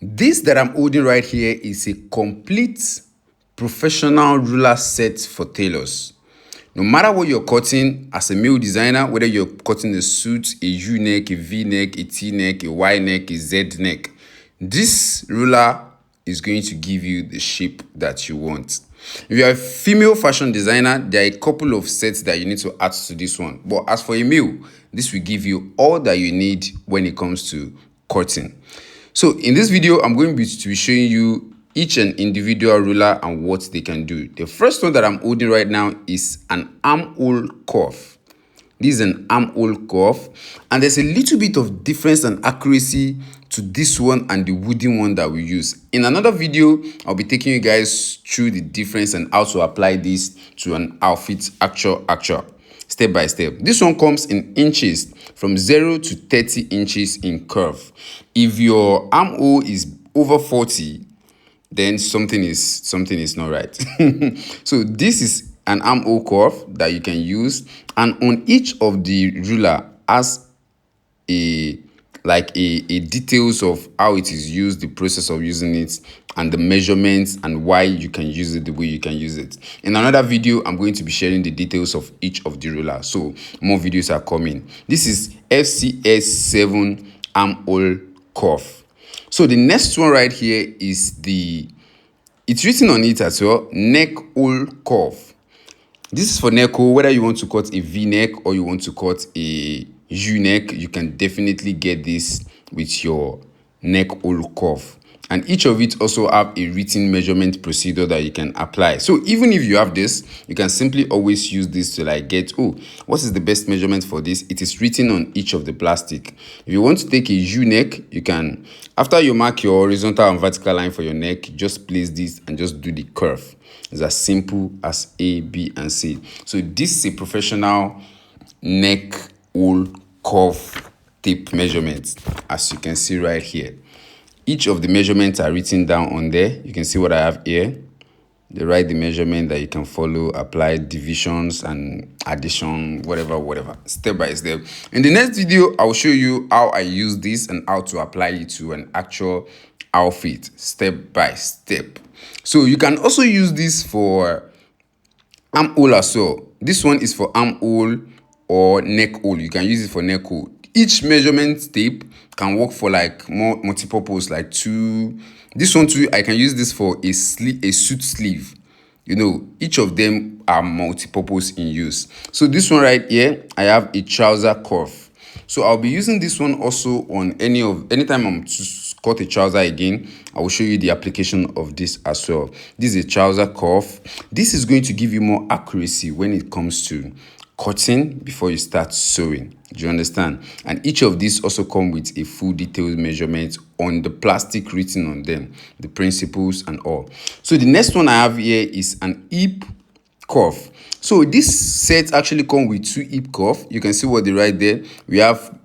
This that I'm holding right here is a complete professional ruler set for tailors. No matter what you're cutting as a male designer, whether you're cutting a suit, a U-neck, a V-neck, a T-neck, a Y-neck, a Z-neck, this ruler is going to give you the shape that you want. If you're a female fashion designer, there are a couple of sets that you need to add to this one. But as for a male, this will give you all that you need when it comes to cutting. So in this video, I'm going to be showing you each and individual ruler and what they can do. The first one that I'm holding right now is an armhole curve. This is an armhole curve, and there's a little bit of difference and accuracy to this one and the wooden one that we use. In another video, I'll be taking you guys through the difference and how to apply this to an outfit actual step by step. This one comes in inches from 0 to 30 inches in curve. If your armhole is over 40, then something is not right. So this is an armhole curve that you can use, and on each of the ruler has a details of how it is used, the process of using it, and the measurements and why you can use it the way you can use it. In another video, I'm going to be sharing the details of each of the rulers, so more videos are coming. This is FCS 7 armhole curve. So the next one right here is it's written on it as well, neck hole curve. This is for neck hole. Whether you want to cut a V-neck or you want to cut a U-neck, you can definitely get this with your neck hole curve. And each of it also have a written measurement procedure that you can apply. So even if you have this, you can simply always use this to get, what is the best measurement for this? It is written on each of the plastic. If you want to take a U-neck, you can, after you mark your horizontal and vertical line for your neck, just place this and just do the curve. It's as simple as A, B, and C. So this is a professional neck hole curve tape measurement, as you can see right here. Each of the measurements are written down on there. You can see what I have here. They write the measurement that you can follow, apply divisions and addition, whatever, step by step. In the next video, I will show you how I use this and how to apply it to an actual outfit, step by step. So you can also use this for armhole as well. This one is for armhole or neck hole. You can use it for neck hole. Each measurement tape can work for more multi-purpose, two. This one too, I can use this for a suit sleeve. Each of them are multi-purpose in use. So this one right here, I have a trouser curve. So I'll be using this one also on anytime I'm to cut a trouser again. I will show you the application of this as well. This is a trouser curve. This is going to give you more accuracy when it comes to cutting before you start sewing. Do you understand? And each of these also come with a full detailed measurement on the plastic written on them, the principles and all. So the next one I have here is an hip curve. So this set actually comes with 2 hip curve. You can see what they write there. We have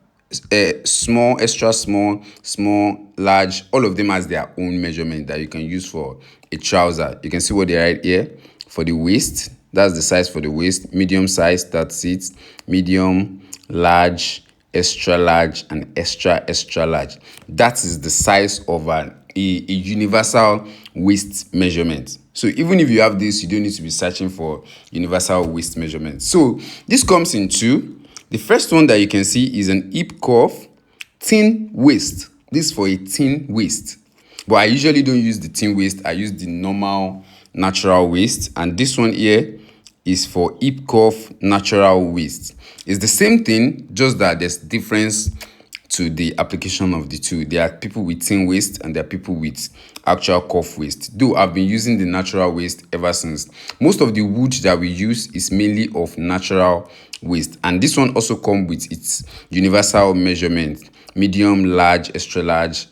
small, extra small, small, large. All of them has their own measurement that you can use for a trouser. You can see what they write here for the waist. That's the size for the waist. Medium size, that's it. Medium, large, extra large, and extra large. That is the size of a universal waist measurement. So even if you have this, you don't need to be searching for universal waist measurement. So this comes in 2. The first one that you can see is an hip curve, thin waist. This is for a thin waist. But I usually don't use the thin waist. I use the normal natural waist. And this one here is for hip curve natural waist. It's the same thing, just that there's difference to the application of the two. There are people with thin waist and there are people with actual curve waist. Though I've been using the natural waist ever since. Most of the wood that we use is mainly of natural waist. And this one also comes with its universal measurement. Medium, large, extra large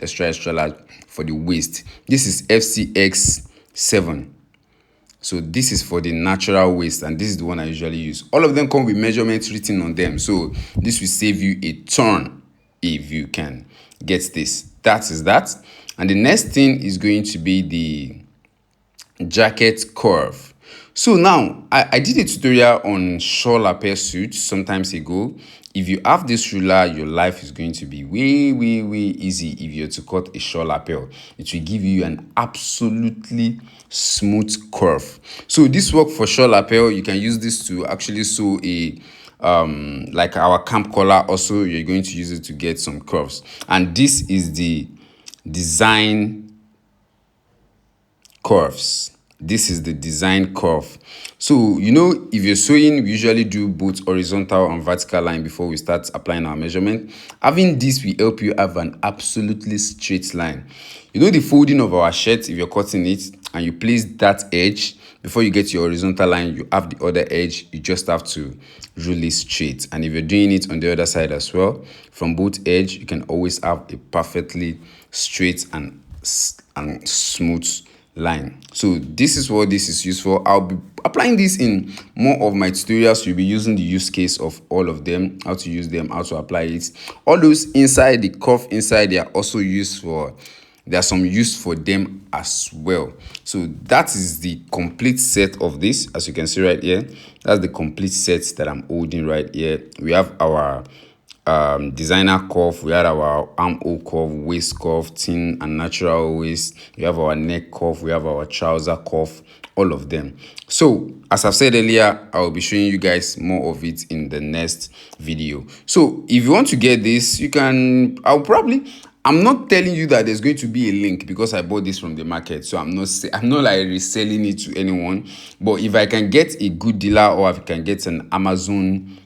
for the waist. This is FCX 7. So this is for the natural waist, and this is the one I usually use. All of them come with measurements written on them. So this will save you a ton if you can get this. That is that. And the next thing is going to be the jacket curve. So now, I did a tutorial on shawl lapel suit some times ago. if you have this ruler, your life is going to be way easy. If you're to cut a short lapel, it will give you an absolutely smooth curve. So this work for short lapel, you can use this to actually sew a like our camp collar. Also, you're going to use it to get some curves. And this is the design curves. This is the design curve. So if you're sewing, we usually do both horizontal and vertical line before we start applying our measurement. Having this will help you have an absolutely straight line. The folding of our shirt, if you're cutting it and you place that edge before you get your horizontal line, you have the other edge, you just have to rule it straight. And if you're doing it on the other side as well, from both edge, you can always have a perfectly straight and smooth line. So this is what this is used for. I'll be applying this in more of my tutorials. You'll be using the use case of all of them, how to use them, how to apply it. All those inside the curve inside, they are also used for, there's some use for them as well. So that is the complete set of this. As you can see right here, that's the complete set that I'm holding right here. We have our designer curve, we had our armhole curve, waist curve, thin and natural waist, we have our neck curve, we have our trouser curve, all of them. So as I've said earlier, I will be showing you guys more of it in the next video. So if you want to get this, you can, I'm not telling you that there's going to be a link because I bought this from the market. So I'm not like reselling it to anyone. But if I can get a good dealer, or if I can get an Amazon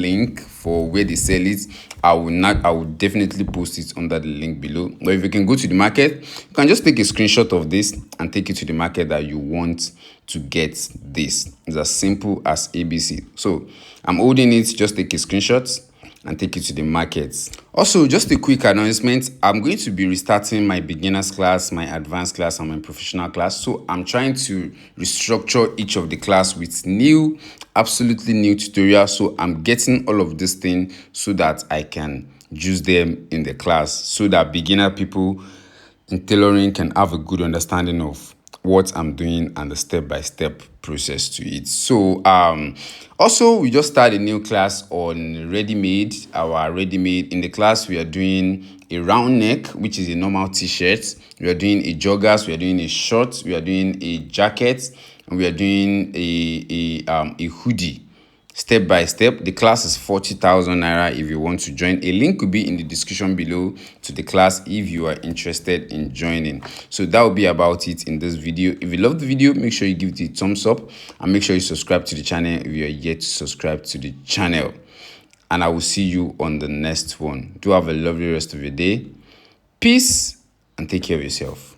link for where they sell it, I will definitely post it under the link below. But if you can go to the market, you can just take a screenshot of this and take it to the market that you want to get this. It's as simple as ABC. So I'm holding it, just take a screenshot and take it to the market. Also, just a quick announcement, I'm going to be restarting my beginners class, my advanced class, and my professional class. So I'm trying to restructure each of the class with absolutely new tutorials. So I'm getting all of this thing so that I can use them in the class, so that beginner people in tailoring can have a good understanding of what I'm doing and the step-by-step process to it. So also, we just started a new class on ready-made. Our ready-made, in the class we are doing a round neck, which is a normal t-shirt. We are doing a joggers, we are doing a short, we are doing a jacket, and we are doing a hoodie. Step by step. The class is 40,000 naira if you want to join. A link will be in the description below to the class if you are interested in joining. So that will be about it in this video. If you love the video, make sure you give it a thumbs up and make sure you subscribe to the channel if you are yet to subscribe to the channel. And I will see you on the next one. Do have a lovely rest of your day. Peace and take care of yourself.